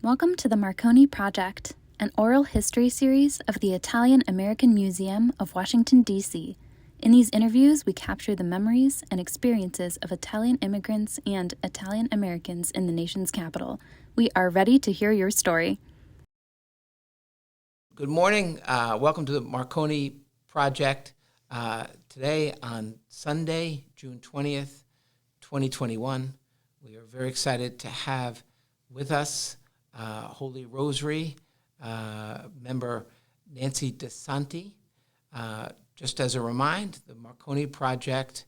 Welcome to the Marconi Project, an oral history series of the Italian American Museum of Washington, D.C. In these interviews, we capture the memories and experiences of Italian immigrants and Italian Americans in the nation's capital. We are ready to hear your story. Good morning. Welcome to the Marconi Project. Today on Sunday, June 20th, 2021, we are very excited to have with us Holy Rosary member Nancy Desanti. Just as a reminder, the Marconi Project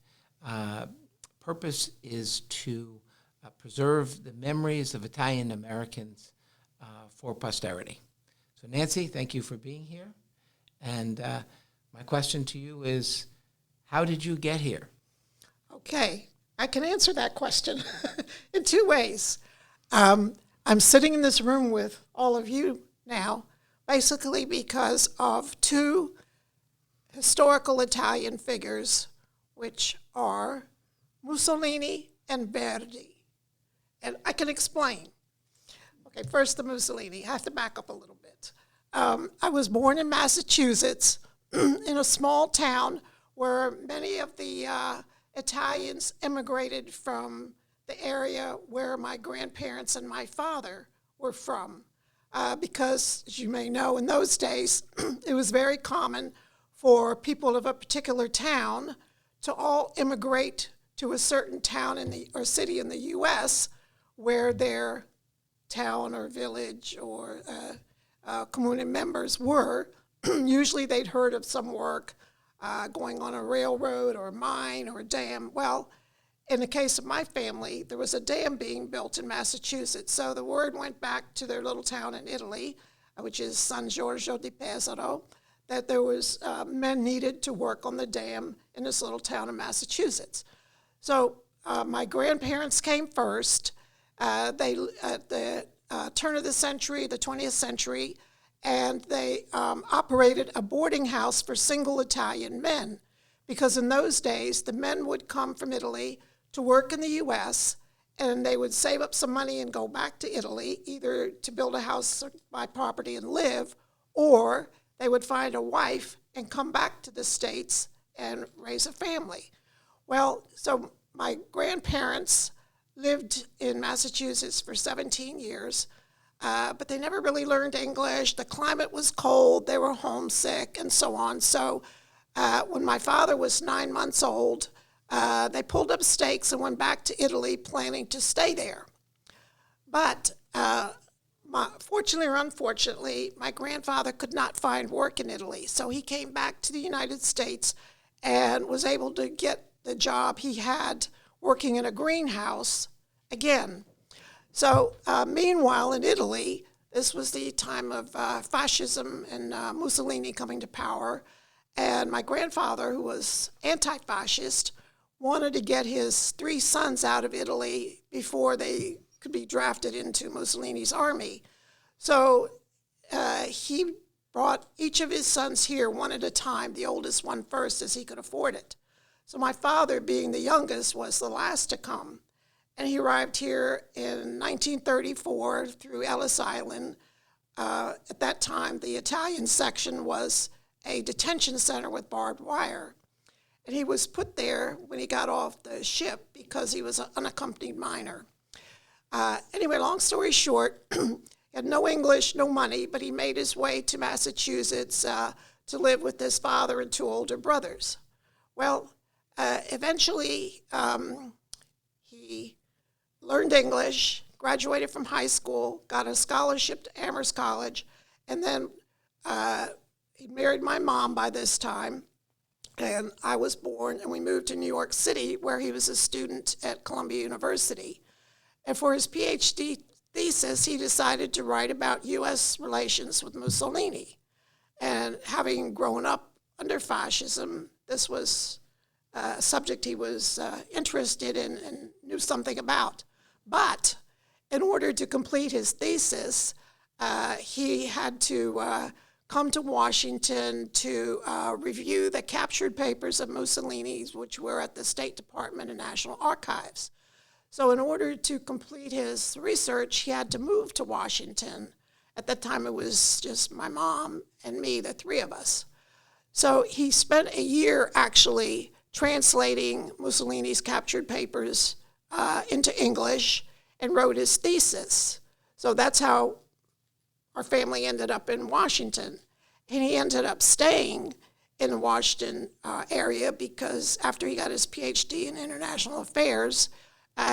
purpose is to preserve the memories of Italian Americans for posterity. So Nancy, thank you for being here. And my question to you is, how did you get here? Okay, I can answer that question in two ways. I'm sitting in this room with all of you now, basically because of two historical Italian figures, which are Mussolini and Verdi. And I can explain. Okay, first the Mussolini. I have to back up a little bit. I was born in Massachusetts in a small town where many of the Italians immigrated from the area where my grandparents and my father were from. Because, as you may know, in those days, it was very common for people of a particular town to all immigrate to a certain town or city in the U.S. where their town or village or community members were. Usually they'd heard of some work going on a railroad or a mine or a dam. Well, in the case of my family, there was a dam being built in Massachusetts. So the word went back to their little town in Italy, which is San Giorgio di Pesaro, that there was men needed to work on the dam in this little town in Massachusetts. So my grandparents came first. They at the turn of the century, the 20th century, and they operated a boarding house for single Italian men, because in those days the men would come from Italy to work in the U.S., and they would save up some money and go back to Italy, either to build a house or buy property and live, or they would find a wife and come back to the States and raise a family. Well, so my grandparents lived in Massachusetts for 17 years, but they never really learned English. The climate was cold, they were homesick, and so on. So when my father was 9 months old, they pulled up stakes and went back to Italy, planning to stay there. But fortunately or unfortunately, my grandfather could not find work in Italy, so he came back to the United States and was able to get the job he had working in a greenhouse again. So meanwhile, in Italy, this was the time of fascism and Mussolini coming to power, and my grandfather, who was anti-fascist, wanted to get his 3 sons out of Italy before they could be drafted into Mussolini's army. So he brought each of his sons here one at a time, the oldest one first, as he could afford it. So my father, being the youngest, was the last to come. And he arrived here in 1934 through Ellis Island. At that time, the Italian section was a detention center with barbed wire. And he was put there when he got off the ship because he was an unaccompanied minor. Anyway, long story short, he had no English, no money, but he made his way to Massachusetts to live with his father and 2 older brothers. Well, eventually he learned English, graduated from high school, got a scholarship to Amherst College, and then he married my mom by this time. And I was born, and we moved to New York City, where he was a student at Columbia University. And for his PhD thesis, he decided to write about U.S. relations with Mussolini. And having grown up under fascism, this was a subject he was interested in and knew something about. But in order to complete his thesis, he had to come to Washington to review the captured papers of Mussolini's, which were at the State Department and National Archives. So in order to complete his research, he had to move to Washington. At that time, it was just my mom and me, the three of us. So he spent a year actually translating Mussolini's captured papers into English and wrote his thesis. So that's how our family ended up in Washington. And he ended up staying in the Washington area because after he got his PhD in international affairs,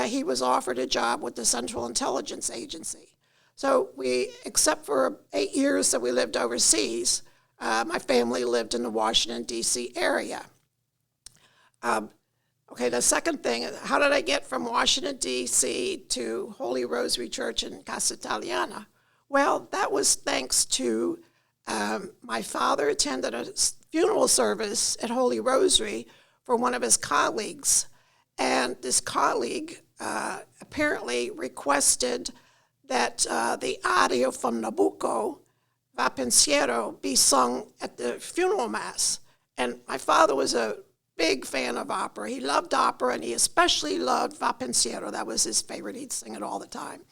he was offered a job with the Central Intelligence Agency. So except for 8 years that we lived overseas, my family lived in the Washington, D.C. area. Okay, the second thing, how did I get from Washington, D.C. to Holy Rosary Church in Casa Italiana? Well, that was thanks to my father attended a funeral service at Holy Rosary for one of his colleagues. And this colleague apparently requested that the aria from Nabucco, Va Pensiero, be sung at the funeral mass. And my father was a big fan of opera. He loved opera, and he especially loved Va Pensiero. That was his favorite. He'd sing it all the time.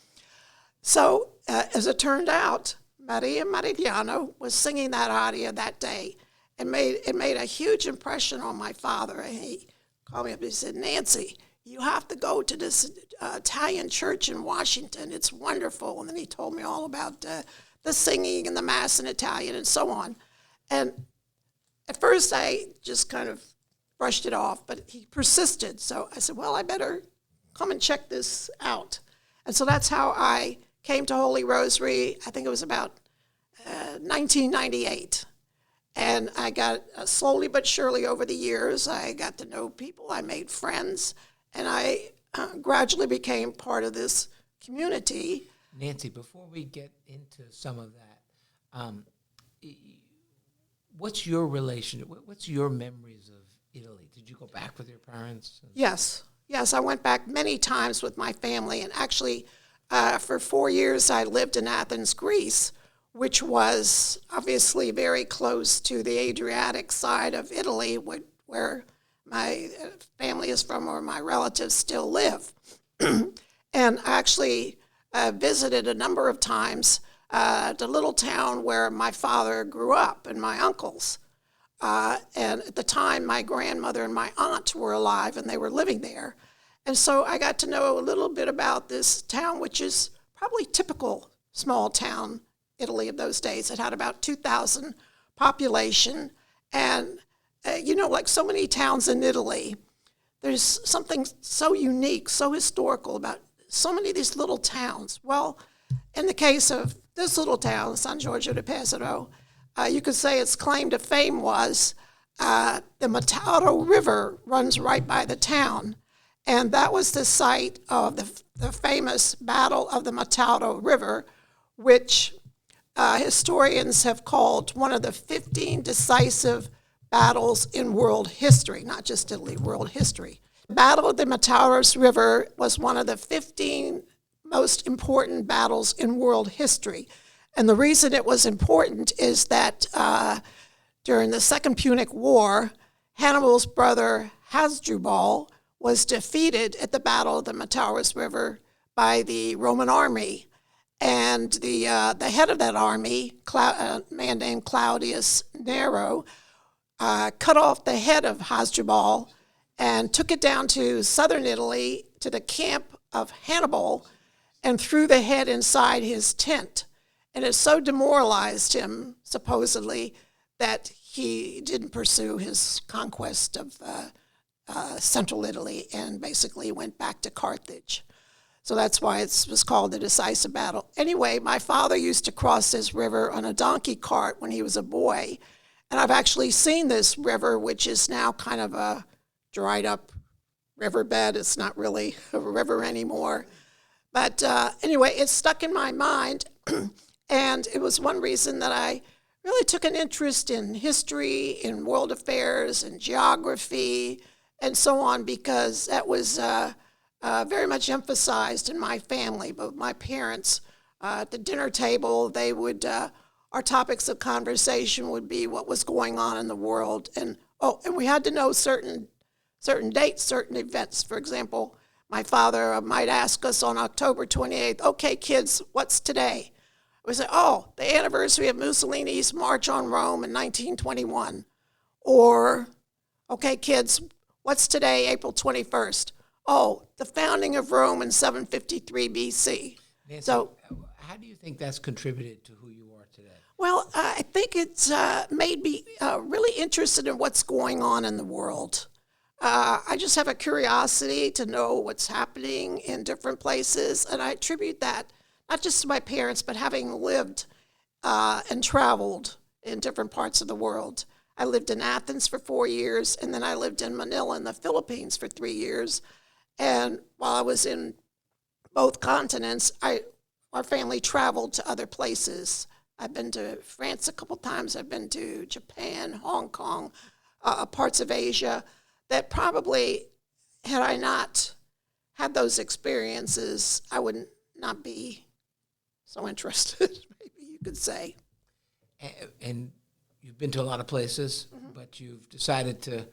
So, as it turned out, Maria Marigliano was singing that aria that day, and it made a huge impression on my father. And he called me up and he said, "Nancy, you have to go to this Italian church in Washington. It's wonderful." And then he told me all about the singing and the mass in Italian and so on. And at first, I just kind of brushed it off, but he persisted. So I said, well, I better come and check this out. And so that's how I came to Holy Rosary. I think it was about 1998. And I got, slowly but surely over the years, I got to know people, I made friends, and I gradually became part of this community. Nancy, before we get into some of that, what's your relation, what's your memories of Italy? Did you go back with your parents? Yes, I went back many times with my family, and actually for 4 years I lived in Athens, Greece, which was obviously very close to the Adriatic side of Italy, where my family is from, or my relatives still live. And I actually visited a number of times the little town where my father grew up and my uncles. And at the time, my grandmother and my aunt were alive, and they were living there. And so I got to know a little bit about this town, which is probably typical small town Italy of those days. It had about 2,000 population. And, like so many towns in Italy, there's something so unique, so historical about so many of these little towns. Well, in the case of this little town, San Giorgio de Pesaro, you could say its claim to fame was the Metauro River runs right by the town. And that was the site of the famous Battle of the Metauro River, which historians have called one of the 15 decisive battles in world history, not just Italy, world history. The Battle of the Metauro River was one of the 15 most important battles in world history. And the reason it was important is that during the Second Punic War, Hannibal's brother Hasdrubal was defeated at the Battle of the Metauro River by the Roman army. And the head of that army, a man named Claudius Nero, cut off the head of Hasdrubal and took it down to southern Italy to the camp of Hannibal and threw the head inside his tent. And it so demoralized him, supposedly, that he didn't pursue his conquest of central Italy and basically went back to Carthage. So that's why it was called the decisive battle. Anyway, my father used to cross this river on a donkey cart when he was a boy. And I've actually seen this river, which is now kind of a dried up riverbed. It's not really a river anymore. But anyway, it stuck in my mind. And it was one reason that I really took an interest in history, in world affairs, and geography, and so on, because that was very much emphasized in my family. Both my parents, at the dinner table, they would, our topics of conversation would be what was going on in the world. And we had to know certain dates, certain events. For example, My father might ask us on October 28th, okay, kids, what's today? We say, oh, the anniversary of Mussolini's March on Rome in 1921. Or, okay, kids, what's today, April 21st? Oh, the founding of Rome in 753 BC. Nancy, So, how do you think that's contributed to who you are today? well, I think it's made me really interested in what's going on in the world. I just have a curiosity to know what's happening in different places, and I attribute that not just to my parents, but having lived and traveled in different parts of the world. I lived in Athens for 4 years, and then I lived in Manila in the Philippines for 3 years. And while I was in both continents, our family traveled to other places. I've been to France a couple times. I've been to Japan, Hong Kong, parts of Asia, that probably, had I not had those experiences, I would not be so interested, maybe you could say. And you've been to a lot of places, but you've decided to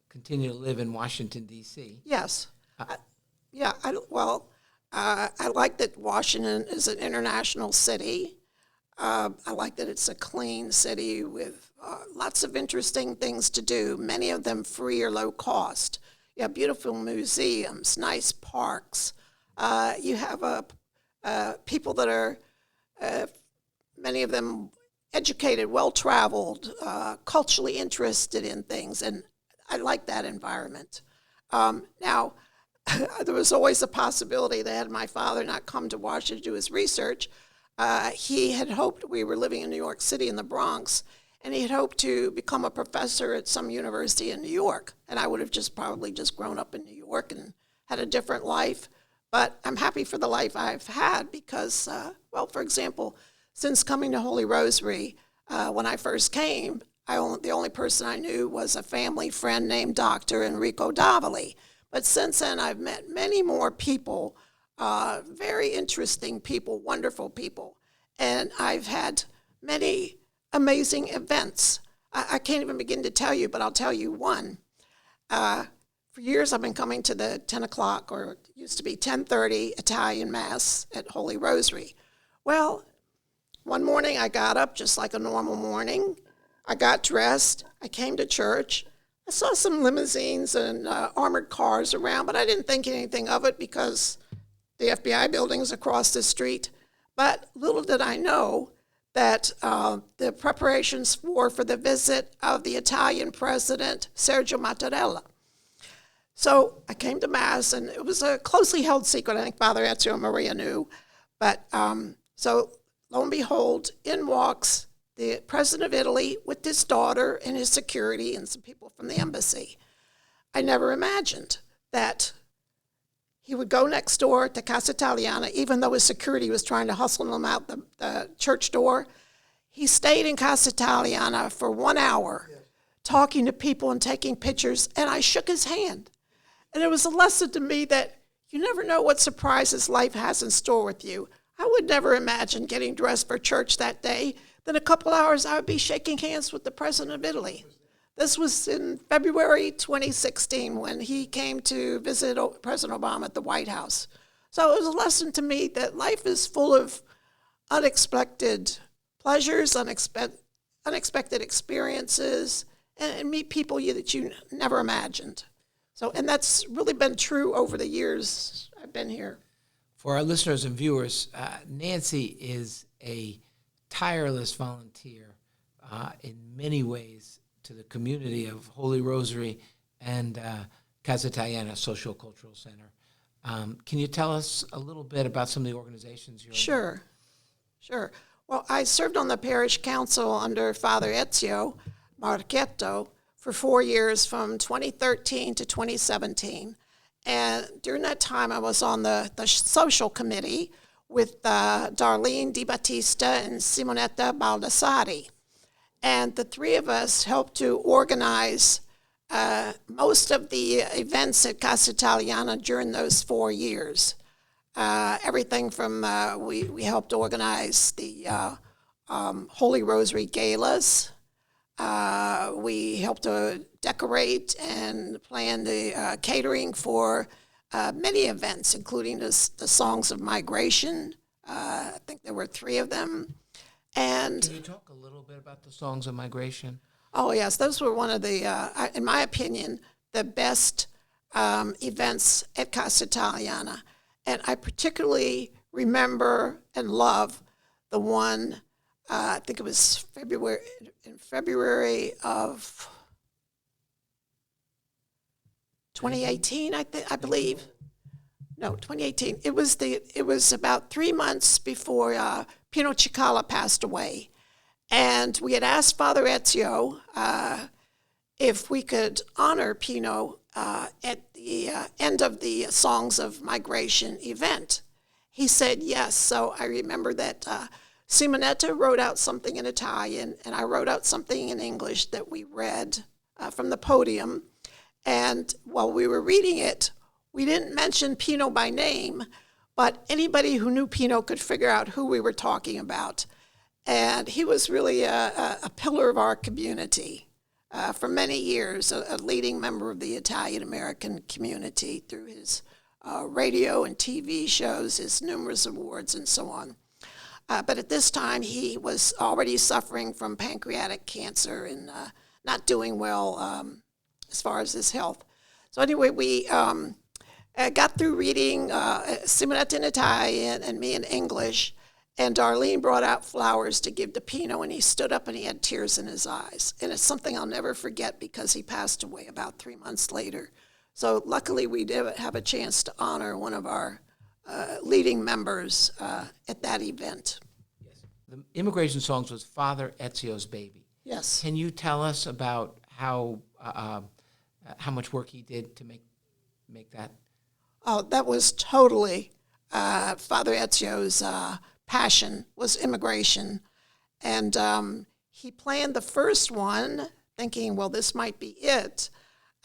continue to live in Washington, D.C. Yes. I like that Washington is an international city. I like that it's a clean city with lots of interesting things to do, many of them free or low cost. You have beautiful museums, nice parks. You have people that are, many of them educated, well-traveled, culturally interested in things, and I like that environment. Now, there was always a possibility that had my father not come to Washington to do his research, he had hoped, we were living in New York City in the Bronx, and he had hoped to become a professor at some university in New York. And I would have probably grown up in New York and had a different life. But I'm happy for the life I've had because, for example, since coming to Holy Rosary, when I first came, the only person I knew was a family friend named Dr. Enrico Davoli. But since then, I've met many more people, very interesting people, wonderful people. And I've had many amazing events. I can't even begin to tell you, but I'll tell you one. For years, I've been coming to the 10 o'clock, or it used to be 10:30 Italian Mass at Holy Rosary. Well, one morning I got up just like a normal morning. I got dressed. I came to church. I saw some limousines and armored cars around, but I didn't think anything of it because the FBI building's across the street. But little did I know that the preparations were for the visit of the Italian president, Sergio Mattarella. So I came to Mass, and it was a closely held secret. I think Father Ezio and Maria knew. But so lo and behold, in walks the president of Italy with his daughter and his security and some people from the embassy. I never imagined that he would go next door to Casa Italiana, even though his security was trying to hustle him out the church door. He stayed in Casa Italiana for 1 hour, talking to people and taking pictures, and I shook his hand. And it was a lesson to me that you never know what surprises life has in store with you. I would never imagine getting dressed for church that day. Then a couple hours, I would be shaking hands with the president of Italy. This was in February 2016 when he came to visit President Obama at the White House. So it was a lesson to me that life is full of unexpected pleasures, unexpected experiences, and meet people that you never imagined. So, and that's really been true over the years I've been here. For our listeners and viewers, Nancy is a tireless volunteer in many ways to the community of Holy Rosary and Casa Italiana Social Cultural Center. Can you tell us a little bit about some of the organizations you're Sure. Well, I served on the parish council under Father Ezio Marchetto for 4 years from 2013 to 2017. And during that time, I was on the social committee with Darlene Di Battista and Simonetta Baldassari. And the three of us helped to organize most of the events at Casa Italiana during those 4 years. Everything from, we helped organize the Holy Rosary galas. We helped to decorate and plan the catering for many events, including the songs of migration. I think there were 3 of them. And can you talk a little bit about the songs of migration? oh, yes, those were one of the, in my opinion, the best events at Casa Italiana. And I particularly remember and love the one, I think it was February of 2018, I believe. No, 2018. It was about 3 months before Pino Cicala passed away. And we had asked Father Ezio if we could honor Pino at the end of the Songs of Migration event. He said yes. So I remember that Simonetta wrote out something in Italian, and I wrote out something in English that we read from the podium. And while we were reading it, we didn't mention Pino by name, but anybody who knew Pino could figure out who we were talking about. And he was really a pillar of our community for many years, a leading member of the Italian-American community through his radio and TV shows, his numerous awards, and so on. But at this time, he was already suffering from pancreatic cancer and not doing well as far as his health. So anyway, we got through reading Simonetta in Italian and me in English, and Darlene brought out flowers to give to Pino, and he stood up and he had tears in his eyes. And it's something I'll never forget because he passed away about 3 months later. So luckily we did have a chance to honor one of our leading members at that event. Yes. The Immigration Songs was Father Ezio's baby. Yes. Can you tell us about how much work he did to make that? Oh, that was totally Father Ezio's passion was immigration. And he planned the first one thinking, well, this might be it.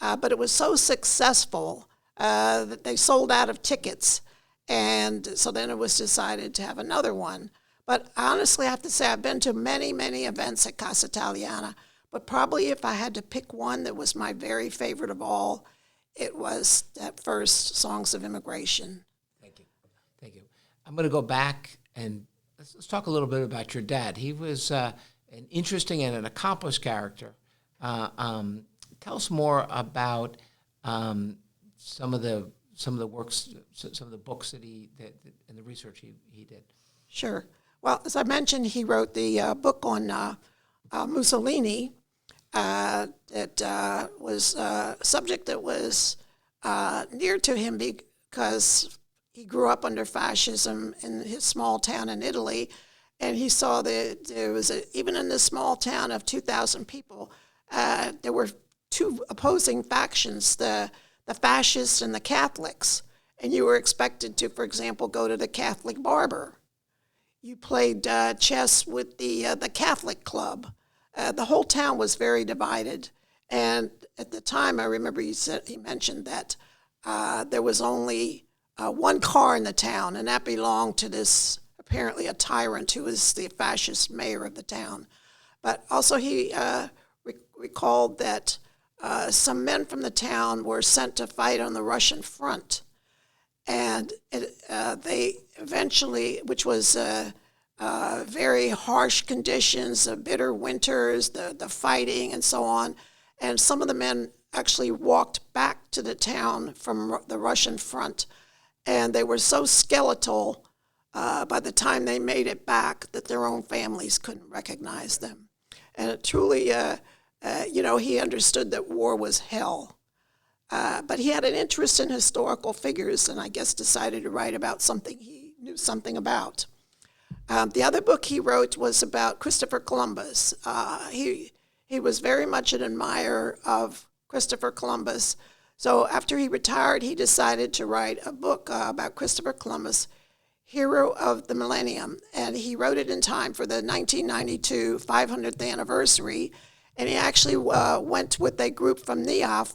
But it was so successful that they sold out of tickets. And so then it was decided to have another one. But honestly, I have to say I've been to many, many events at Casa Italiana. But probably if I had to pick one that was my very favorite of all, it was that first Songs of Immigration. Thank you. Thank you. I'm going to go back and let's talk a little bit about your dad. He was an interesting and an accomplished character. Tell us more about some of the works, some of the books that and the research he did. Sure. Well, as I mentioned, he wrote the book on Mussolini. That was a subject that was near to him because he grew up under fascism in his small town in Italy, and he saw that there was even in this small town of 2,000 people, there were 2 opposing factions, the fascists and the Catholics, and you were expected to, for example, go to the Catholic barber. You played chess with the Catholic club. The whole town was very divided, and at the time, I remember he mentioned that there was only one car in the town, and that belonged to this apparently a tyrant who was the fascist mayor of the town. But also he recalled that some men from the town were sent to fight on the Russian front, and they eventually, which was very harsh conditions, bitter winters, the fighting and so on, and some of the men actually walked back to the town from the Russian front, and they were so skeletal by the time they made it back that their own families couldn't recognize them. And it truly, he understood that war was hell. But he had an interest in historical figures, and I guess decided to write about something he knew something about. The other book he wrote was about Christopher Columbus. He was very much an admirer of Christopher Columbus. So after he retired, he decided to write a book about Christopher Columbus, Hero of the Millennium. And he wrote it in time for the 1992 500th anniversary. And he actually went with a group from Neaf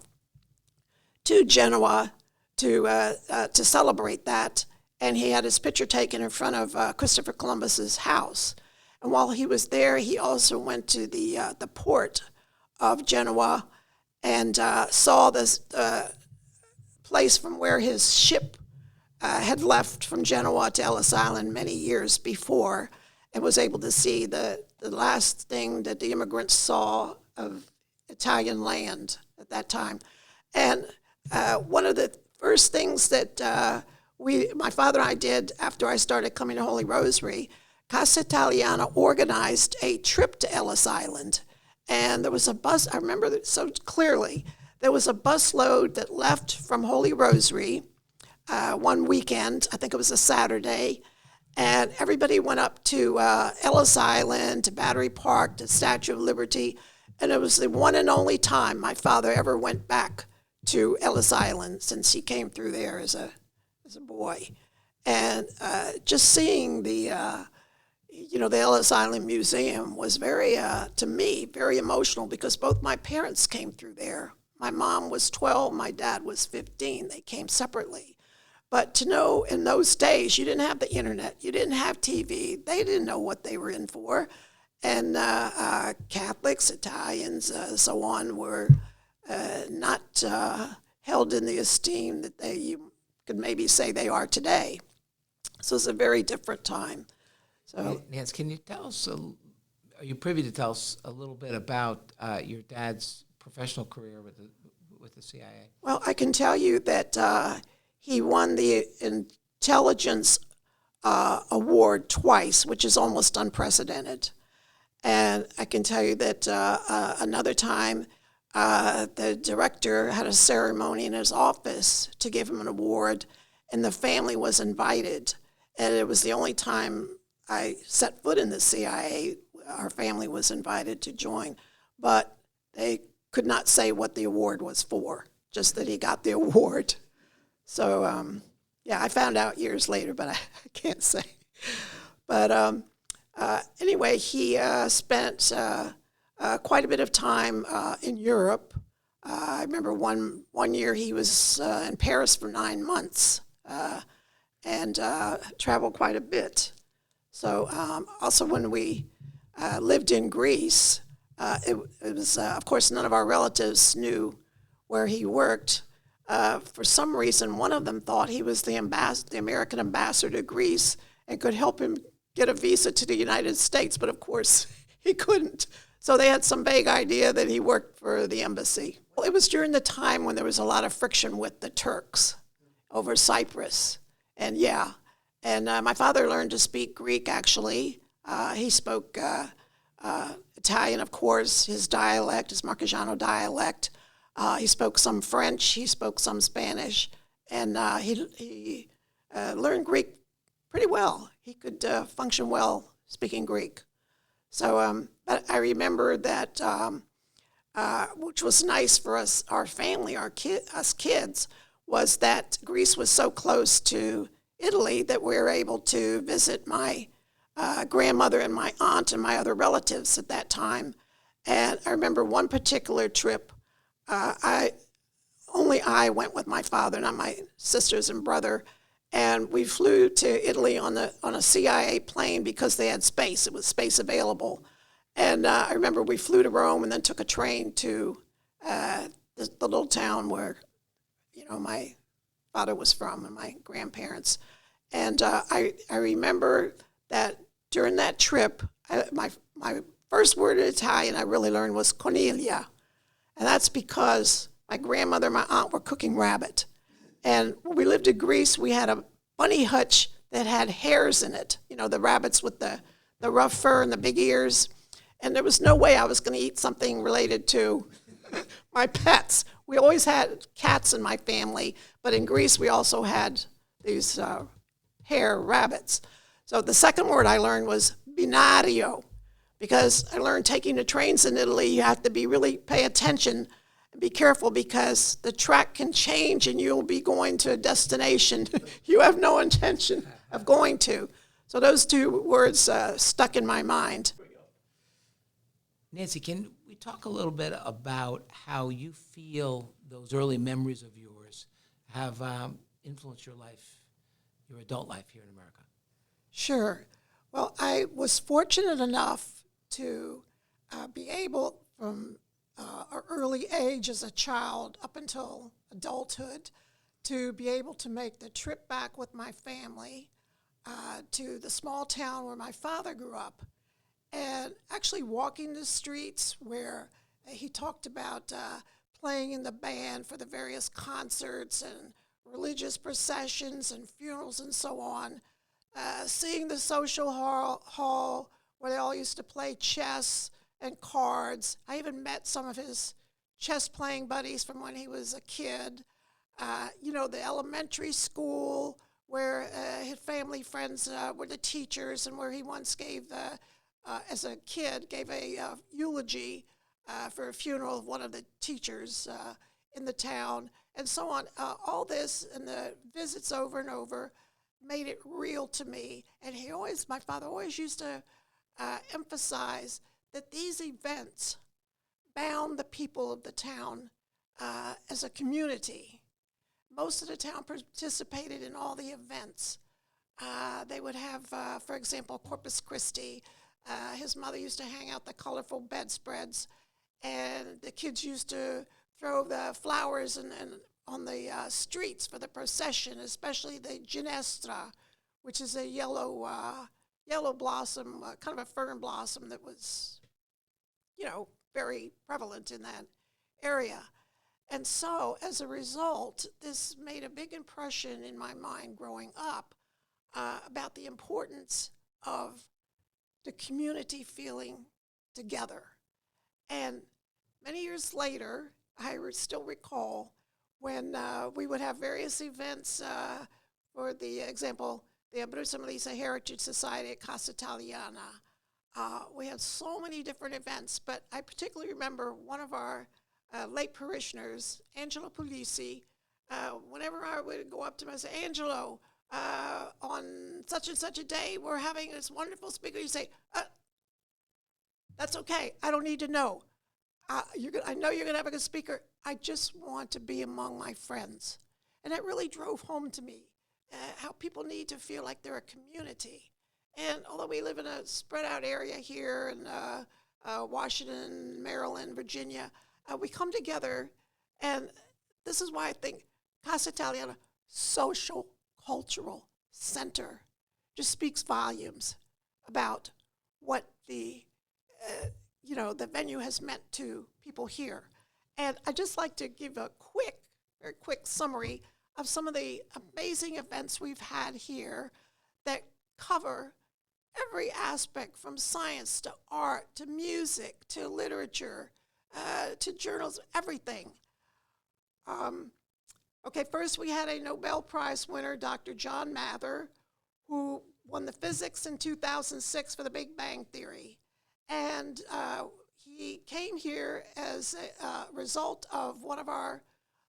to Genoa to celebrate that. And he had his picture taken in front of Christopher Columbus's house. And while he was there, he also went to the port of Genoa and saw this place from where his ship had left from Genoa to Ellis Island many years before, and was able to see the last thing that the immigrants saw of Italian land at that time. And one of the first things that my father and I did after I started coming to Holy Rosary, Casa Italiana organized a trip to Ellis Island. And there was a bus, I remember it so clearly, there was a busload that left from Holy Rosary one weekend, I think it was a Saturday, and everybody went up to Ellis Island, to Battery Park, to Statue of Liberty, and it was the one and only time my father ever went back to Ellis Island since he came through there as a boy. And just seeing the Ellis Island Museum was very, to me, very emotional because both my parents came through there. My mom was 12, my dad was 15. They came separately. But to know in those days, you didn't have the internet, you didn't have TV, they didn't know what they were in for. And Catholics, Italians, so on, were not held in the esteem that you could maybe say they are today. So it's a very different time. So, Nancy, can you tell us, are you privy to tell us a little bit about your dad's professional career with the CIA? Well, I can tell you that he won the Intelligence Award twice, which is almost unprecedented. And I can tell you that another time, the director had a ceremony in his office to give him an award, and the family was invited. And it was the only time I set foot in the CIA. Our family was invited to join, but they could not say what the award was for, just that he got the award. So, I found out years later, but I can't say. But anyway, he spent quite a bit of time in Europe. I remember one year he was in Paris for 9 months and traveled quite a bit. So also when we lived in Greece, it was, of course, none of our relatives knew where he worked. For some reason, one of them thought he was the American ambassador to Greece and could help him get a visa to the United States, but of course he couldn't. So they had some vague idea that he worked for the embassy. Well, it was during the time when there was a lot of friction with the Turks over Cyprus. And my father learned to speak Greek, actually. He spoke Italian, of course, his dialect, his Marchigiano dialect. He spoke some French, he spoke some Spanish, and he learned Greek pretty well. He could function well speaking Greek. So but I remember that, which was nice for us, our family, us kids, was that Greece was so close to Italy that we were able to visit my grandmother and my aunt and my other relatives at that time. And I remember one particular trip, I went with my father, not my sisters and brother, and we flew to Italy on a CIA plane because they had space. It was space available. And I remember we flew to Rome and then took a train to the little town where, my father was from and my grandparents. And I remember that during that trip, my first word in Italian I really learned was Cornelia. And that's because my grandmother and my aunt were cooking rabbit. And when we lived in Greece, we had a bunny hutch that had hairs in it, the rabbits with the rough fur and the big ears. And there was no way I was going to eat something related to my pets. We always had cats in my family, but in Greece we also had these hair rabbits. So the second word I learned was binario, because I learned taking the trains in Italy, you have to really pay attention and be careful because the track can change and you'll be going to a destination you have no intention of going to. So those two words stuck in my mind. Nancy, can we talk a little bit about how you feel those early memories of yours have influenced your life, your adult life here in America? Sure. Well, I was fortunate enough to be able from an early age as a child up until adulthood to be able to make the trip back with my family to the small town where my father grew up, and actually walking the streets where he talked about playing in the band for the various concerts and religious processions and funerals and so on, seeing the social hall where they all used to play chess and cards. I even met some of his chess playing buddies from when he was a kid. The elementary school where his family friends were the teachers, and where he once gave, as a kid, gave a eulogy for a funeral of one of the teachers in the town, and so on. All this and the visits over and over made it real to me. And my father always used to emphasize that these events bound the people of the town as a community. Most of the town participated in all the events. They would have, for example, Corpus Christi. His mother used to hang out the colorful bedspreads, and the kids used to throw the flowers and on the streets for the procession, especially the ginestra, which is a yellow blossom, kind of a fern blossom that was, very prevalent in that area. And so, as a result, this made a big impression in my mind growing up about the importance of the community feeling together. And many years later, I still recall when we would have various events, for the example, the Abruzzo Melissa Heritage Society at Casa Italiana. We had so many different events, but I particularly remember one of our late parishioners, Angelo Puglisi. Whenever I would go up to him and say, Angelo, on such and such a day, we're having this wonderful speaker. You say, that's okay. I don't need to know. I know you're going to have a good speaker. I just want to be among my friends. And that really drove home to me how people need to feel like they're a community. And although we live in a spread out area here in Washington, Maryland, Virginia, we come together, and this is why I think Casa Italiana, social, cultural center, just speaks volumes about what the venue has meant to people here. And I'd just like to give a very quick summary of some of the amazing events we've had here that cover every aspect, from science to art to music to literature to journals, everything. First we had a Nobel Prize winner, Dr. John Mather, who won the physics in 2006 for the Big Bang Theory. And he came here as a result of one of our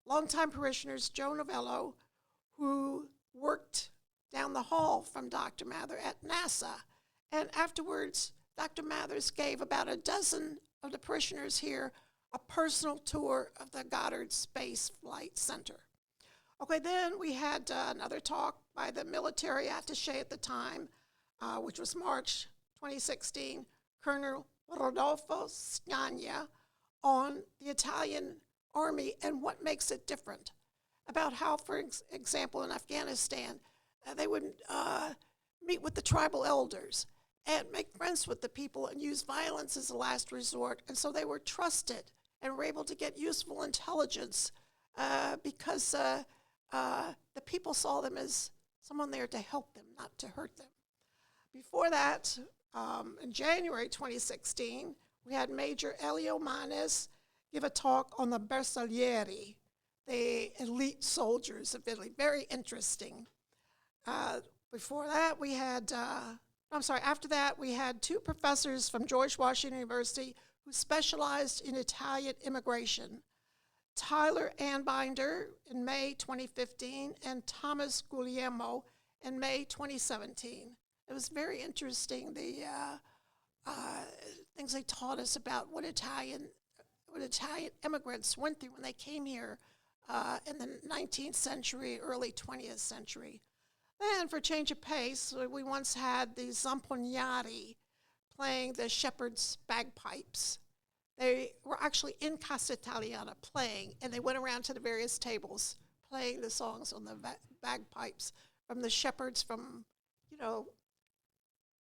longtime parishioners, Joe Novello, who worked down the hall from Dr. Mather at NASA. And afterwards, Dr. Mathers gave about a dozen of the parishioners here a personal tour of the Goddard Space Flight Center. Then we had another talk by the military attaché at the time, which was March 2016, Colonel Rodolfo Scagna, on the Italian Army and what makes it different. About how, for example, in Afghanistan, they would meet with the tribal elders and make friends with the people and use violence as a last resort. And so they were trusted and were able to get useful intelligence because the people saw them as someone there to help them, not to hurt them. Before that, in January 2016, we had Major Elio Manes give a talk on the Bersaglieri, the elite soldiers of Italy. Very interesting. After that, we had two professors from George Washington University who specialized in Italian immigration, Tyler Anbinder in May 2015 and Thomas Guglielmo in May 2017. It was very interesting, the things they taught us about what Italian immigrants went through when they came here in the 19th century, early 20th century. Then, for change of pace, we once had the Zampognari playing the shepherd's bagpipes. They were actually in Casa Italiana playing, and they went around to the various tables playing the songs on the bagpipes from the shepherds from,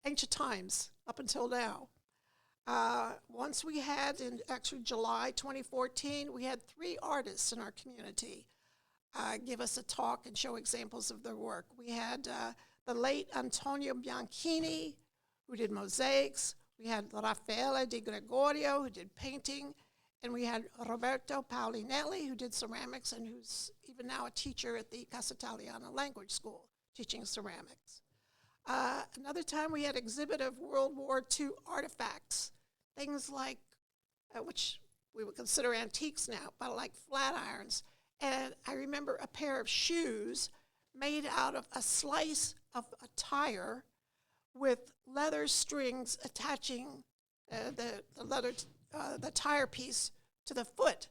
ancient times up until now. Once we had, in actually July 2014, we had 3 artists in our community give us a talk and show examples of their work. We had the late Antonio Bianchini, who did mosaics. We had Raffaele Di Gregorio, who did painting. And we had Roberto Paulinelli, who did ceramics and who's even now a teacher at the Casa Italiana Language School, teaching ceramics. Another time we had exhibit of World War II artifacts, things like, which we would consider antiques now, but like flat irons. And I remember a pair of shoes made out of a slice of a tire with leather strings attaching the tire piece to the foot.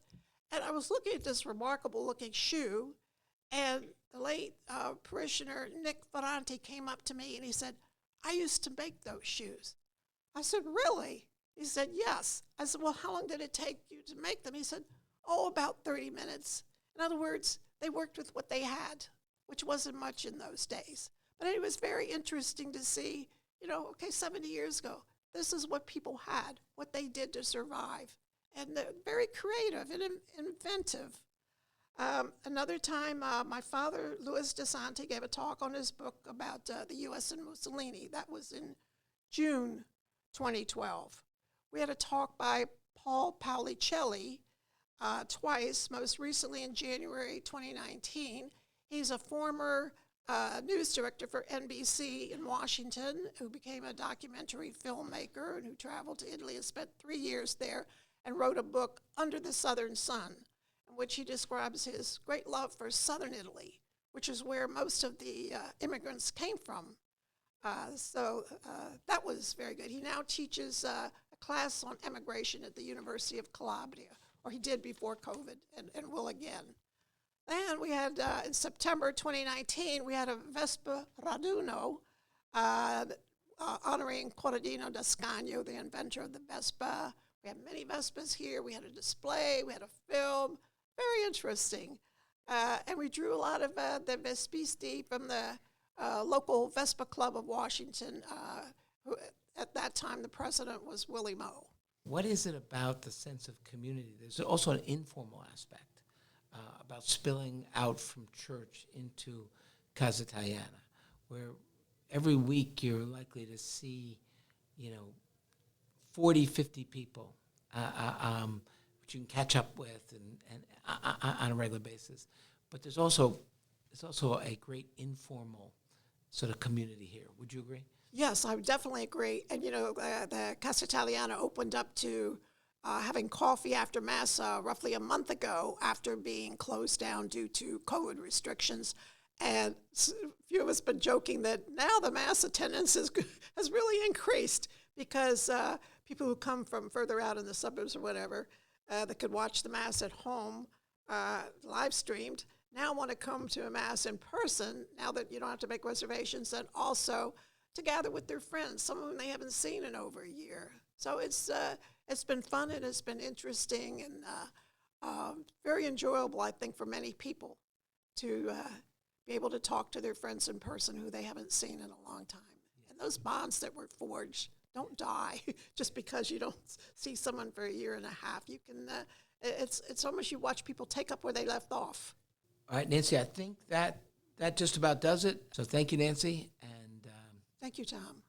And I was looking at this remarkable looking shoe, and the late parishioner Nick Ferranti came up to me and he said, "I used to make those shoes." I said, "Really?" He said, "Yes." I said, "Well, how long did it take you to make them?" He said, "Oh, about 30 minutes. In other words, they worked with what they had, which wasn't much in those days. But it was very interesting to see, 70 years ago, this is what people had, what they did to survive. And they're very creative and inventive. Another time, my father, Louis Desanti, gave a talk on his book about the U.S. and Mussolini. That was in June 2012. We had a talk by Paul Paulicelli twice, most recently in January 2019. He's a former news director for NBC in Washington, who became a documentary filmmaker and who traveled to Italy and spent 3 years there and wrote a book, Under the Southern Sun, in which he describes his great love for southern Italy, which is where most of the immigrants came from. So that was very good. He now teaches a class on emigration at the University of Calabria, or he did before COVID and will again. Then we had, in September 2019, we had a Vespa Raduno honoring Corradino d'Ascagno, the inventor of the Vespa. We had many Vespas here. We had a display. We had a film. Very interesting. And we drew a lot of the Vespisti from the local Vespa Club of Washington, who at that time the president was Willie Moe. What is it about the sense of community? There's also an informal aspect about spilling out from church into Casa Italiana, where every week you're likely to see, 40, 50 people, which you can catch up with and on a regular basis. But there's also a great informal sort of community here. Would you agree? Yes, I would definitely agree. And, the Casa Italiana opened up to having coffee after Mass roughly a month ago after being closed down due to COVID restrictions. And a few of us have been joking that now the Mass attendance has really increased because people who come from further out in the suburbs or whatever that could watch the Mass at home live streamed now want to come to a Mass in person now that you don't have to make reservations, and also to gather with their friends, some of whom they haven't seen in over a year. So it's been fun and it's been interesting and very enjoyable, I think, for many people to be able to talk to their friends in person who they haven't seen in a long time. And those bonds that were forged don't die just because you don't see someone for a year and a half. You can, it's almost you watch people take up where they left off. All right, Nancy, I think that just about does it. So thank you, Nancy. And thank you, Tom.